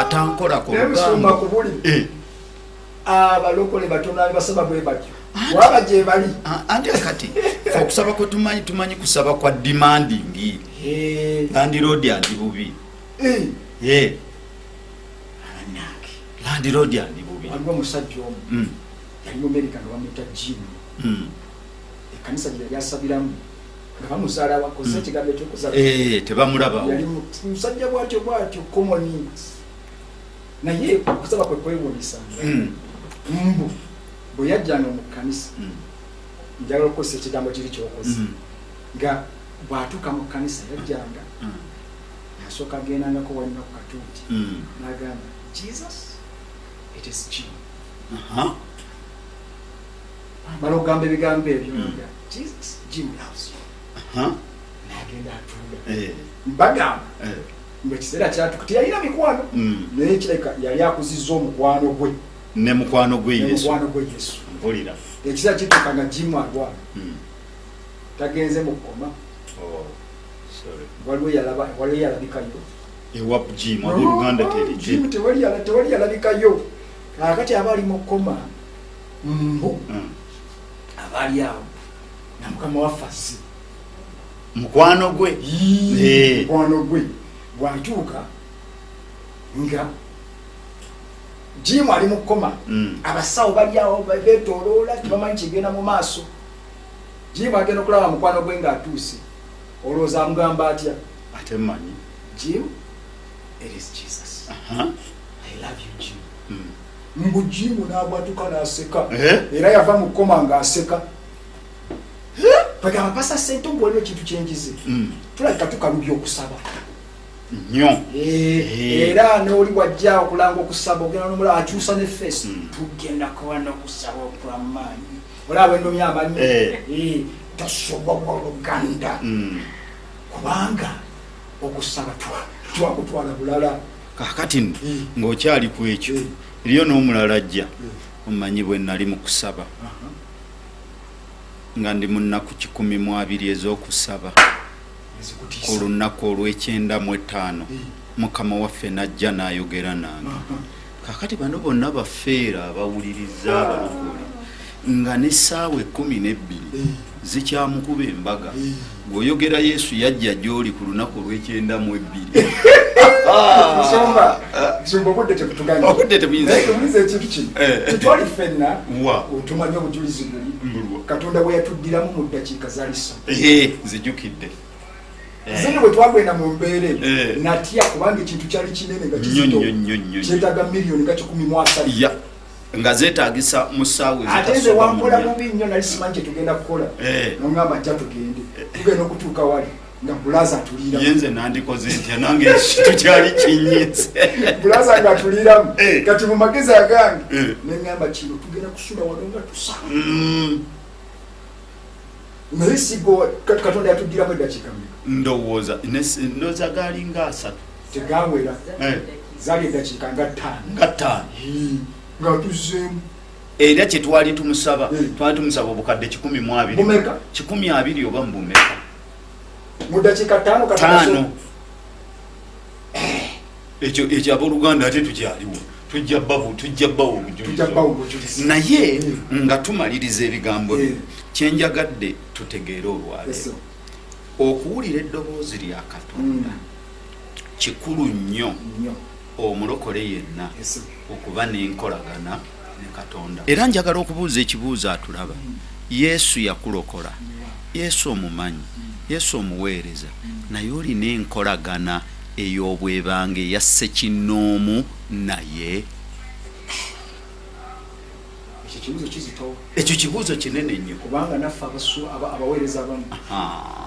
atankola ku lugambo abalokole batono abasaba bwe batyo waba gye bali andi akati okusaba kwe tumanyi kusaba kwa demanding landlord andi bubi landlord andi bubi aliwo omusajja omu yali mu America nga bamuyita Jim ekkanisa gye yali asabiramu nga bamuzaala wakoze ekigambo ekyokusaba tebamulabawo yali musajja bwatyo common naye okusaba kwe kwewuunisanga mbu bwe yajjanga mu kkanisa njagala okukozesa ekigambo kiri kyokoze nga bw'atuuka mu kkanisa yajjanga nasooka agendangako walina ku katuuti n'agamba Jesus it is Jim mala okugamba ebigambo ebyo Jesus Jim loves you n'agenda atuula mbagamba ekiseera kyatuka teyalina mikwano naye kireka yali akuzizza omukwano gwe ne mukwano gwe Yesu mpulira ekiseera kituuka nga Jimu alwala tagenze mu koma waliwo yalabikayo ewa Jimu abooluganda Jimu tewali yalabikayo kakati aba ali mu koma mbu aba ali awo na mukama waffe mukwano gwe bwatuuka nga Jimu ali mu koma abasawo bali awo beetooloola tebamanyi kigenda mu maaso Jimu agenda okulaba mukwano gwe ng'atuuse olowooza amugamba atya ate mmanyi Jimu it is Jesus I love you Jimu mbu Jimu n'abwatuka n'aseka era yava mu koma ng'aseka bagamba pasa sente mbwaliwo ekintu kyenjize tulabika tukalubya okusaba nnyo era n'oli wajja okulanga okusaba ogenda n'omulala akyusa ne face tugenda kuwana okusaba okw'amaanyi olaba ennomya amanyi tasobola oluganda kubanga okusaba twakutwala bulala kakati ng'okyali ku ekyo eriyo n'omulala ajja omanyi bwe nali mu kusaba nga ndi mu nnaku 12 ez'okusaba ku lunaku olw'95 mukama waffe najja n'ayogera nange kakati bano bonna bafeera abawuliriza abalokole nga n'essaawa 12 zikyamukuba embaga ng'oyogera Yesu yajja gy'oli ku lunaku olw'92 obudde tebuyinza ekintu kino tetwali ffenna otumanya obujulizi buli Katonda bwe yatuddiramu mu ddakiika zaali 3 zijjukidde zino bwe twagenda mu mbeere natya kubanga ekintu kyali kinene nga kizito kyetaaga miliyoni nga 13 nga zeetaagisa mu ssaawa ate nze wampola bubi nnyo nali simanyi kye tugenda kukola noŋŋamba nja tugende tugenda okutuuka wali nga bulaza atuliramu yenze nandikoze ntya nange ekintu kyali kinyize bulaza nga atuliramu kati mu magezi agange neŋŋamba kino tugenda kusula wano nga tusaba naye sigo Katonda yatuddiramu eddakiika ndowooza galinga 3 tegawera zaali eddakiika nga 5 nga tuzeemu era kye twali tumusaba obukadde 12 oba mbumeka mu ddakiika 5 ekyo abooluganda ate tukyaliwo tujja bbawo obujulizi naye nga tumaliriza ebigambo kyenjagadde tutegeere olwaleero okuwulira eddoboozi lya Katonda kikulu nnyo omulokole yenna okuba n'enkolagana ne Katonda. Era njagala okubuuza ekibuuzo atulaba. Yesu yakulokola, Yesu omumanyi, Yesu omuweereza, naye olina enkolagana ey'obwebange yasse kinnoomu naye. Ekyo kibuuzo kinene nnyo kubanga naffe abaweereza abamu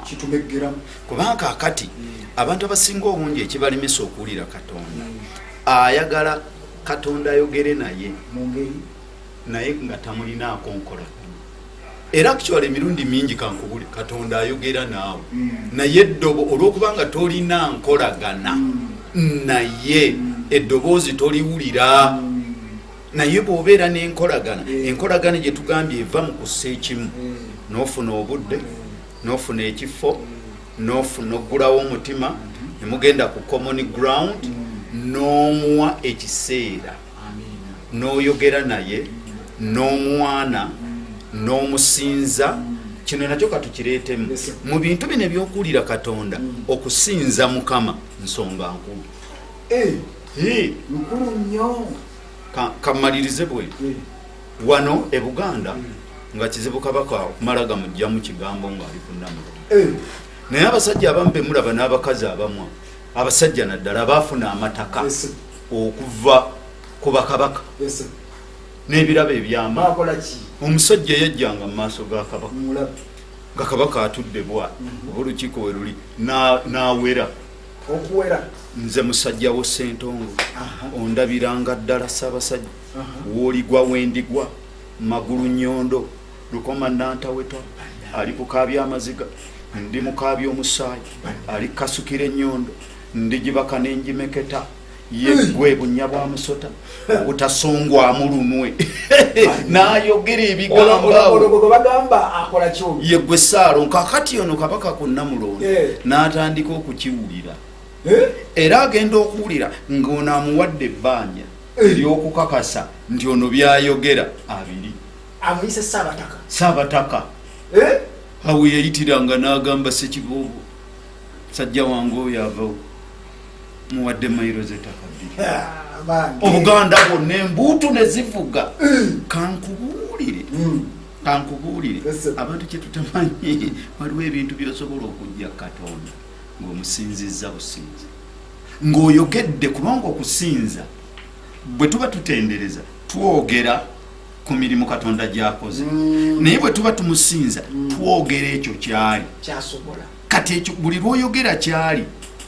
kitumeggeramu kubanga kakati abantu abasinga obungi ekibalemesa okuwulira Katonda ayagala Katonda ayogere naye mu ngeri naye nga tamulinaako nkolagana. Era kukyala emirundi mingi kankubuli Katonda ayogera naawe naye eddobo olw'okubanga tolina nkolagana naye eddoboozi toliwulira. Naye bw'obeera n'enkolagana enkolagana gye tugambye eva mu kussa ekimu n'ofuna obudde n'ofuna ekifo n'ofuna oggulawo omutima ne mugenda ku common ground n'omuwa ekiseera n'oyogera naye n'omwana n'omusinza. Kino nakyo katukireetemu mu bintu bino ebyokuwulira Katonda okusinza Mukama nsonga nkulu nkulu nnyo. Kamalirize bwe wano e Buganda nga Kizibu Kabaka okumala gamujjamu kigambo ng'ali ku Namulondo. Naye abasajja abamu be mulaba n'abakazi abamu abasajja naddala baafuna amataka okuva ku bakabaka n'ebirabo ebyama. Omusajja yajjanga mu maaso ga kabaka nga kabaka atudde bwa oba olukiiko we luli n'awera okuwera. Nze musajja wo Ssentongo ondabiranga ddala Ssaabasajja w'oligwa wendigwa magulu nnyondo lukoma nantaweta ali kukaabya amaziga ndi mukaabya omusaayi ali kasukira ennyondo ndigibaka n'enjimeketa yeggwe bunnya bwa musota obutasongwamu lunwe n'ayogera ebigambo yeggwe Saalo kakati ono kabaka ku Namulondo n'atandika okukiwulira. Era agenda okuwulira ng'ono amuwadde ebbanja ery'okukakasa nti ono byayogera abiri amuyise Saabataka awo yayitiranga n'agamba Ssekiboobo sajja wange oyo avawo muwadde mayiro z'ettaka bbiri Obuganda bwonna embuutu ne zivuga. Kankubuulire abantu kye tutamanyi waliwo ebintu by'osobola okujja Katonda ng'omusinzizza businzi ng'oyogedde kubanga okusinza bwe tuba tutendereza twogera ku mirimu Katonda gy'akoze naye bwe tuba tumusinza twogera ekyo kyali kyasobola. Kati ekyo buli lw'oyogera kyali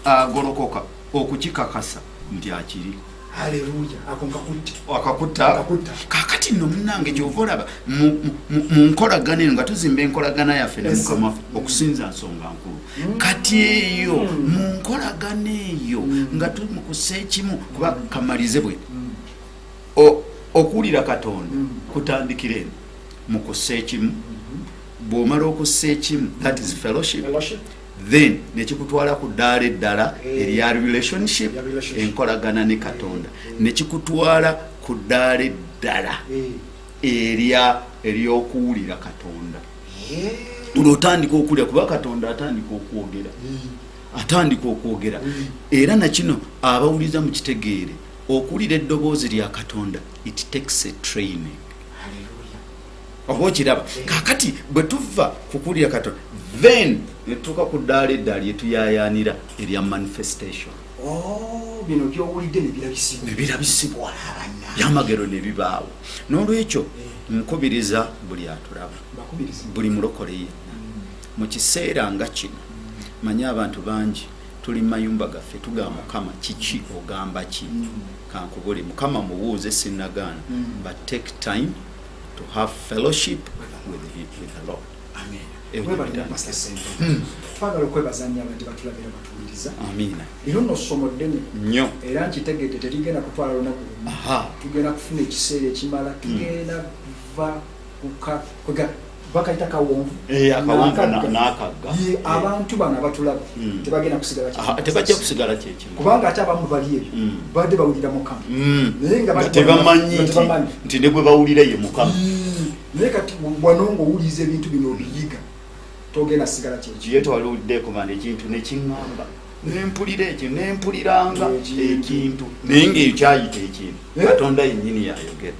agolokoka okukikakasa nti akiri. Haleluya. Akonkakutte. Akakutta. Kakati nno munnange gy'ova olaba mu nkolagana eno nga tuzimba enkolagana yaffe ne Mukama okusinza nsonga nkulu. Kati eyo mu nkolagana eyo nga tumukusa ekimu kuba kamalize bwe okuwulira Katonda kutandikira eno mu kussa ekimu. Bw'omala okussa ekimu, that is fellowship. Then nekikutwala ku ddaala eddala erya relationship, enkolagana ne Katonda. Nekikutwala ku ddaala eddala ery'okuwulira Katonda. Olwotandika okuwulira kuba Katonda atandika okwogera. Era nakino abawuliza mu kitegeere okuwulira eddoboozi lya Katonda, it takes a training. Oba okiraba kakati bwe tuva kukuwulira Katonda then netuuka ku ddaala eddala lyetuyayaanira erya manifestation. Bino by'owulidde ne birabisibwa byamagero ne bibaawo. N'olwekyo nkubiriza buli atulaba, buli mulokole yenna mu kiseera nga kino, manye abantu bangi tuli mayumba gaffe tugamba Mukama kiki ogamba ki. Kankubule Mukama mubuuze sinnagaana, but take time to have fellowship with the Lord. Amen. Twagala okwebaza nnyo abantu batulabira batuwuliriza. Amina. Lino nno ssomo ddene nnyo era nkitegedde terigenda kutwala lunaku lumu. Tugenda kufuna ekiseera ekimala, tugenda kuva bakayita kawonvu n'akagga. Abantu bano abatulaba tebagenda kusigala tebajja kusigala kyekimu kubanga ate abamu bali ebyo badde bawulira Mukama naye nga tebamanyi nti ne bwe bawulira ye Mukama. Naye kati bwanongo owuliriza ebintu bino obiyiga togenda sigala kyekimu. Ye tewaliwuddeko manda ekintu nekiŋŋamba nempulira ekyo nempuliranga ekintu naye ng'ekyo kyayita ekintu Katonda yennyini yayogera.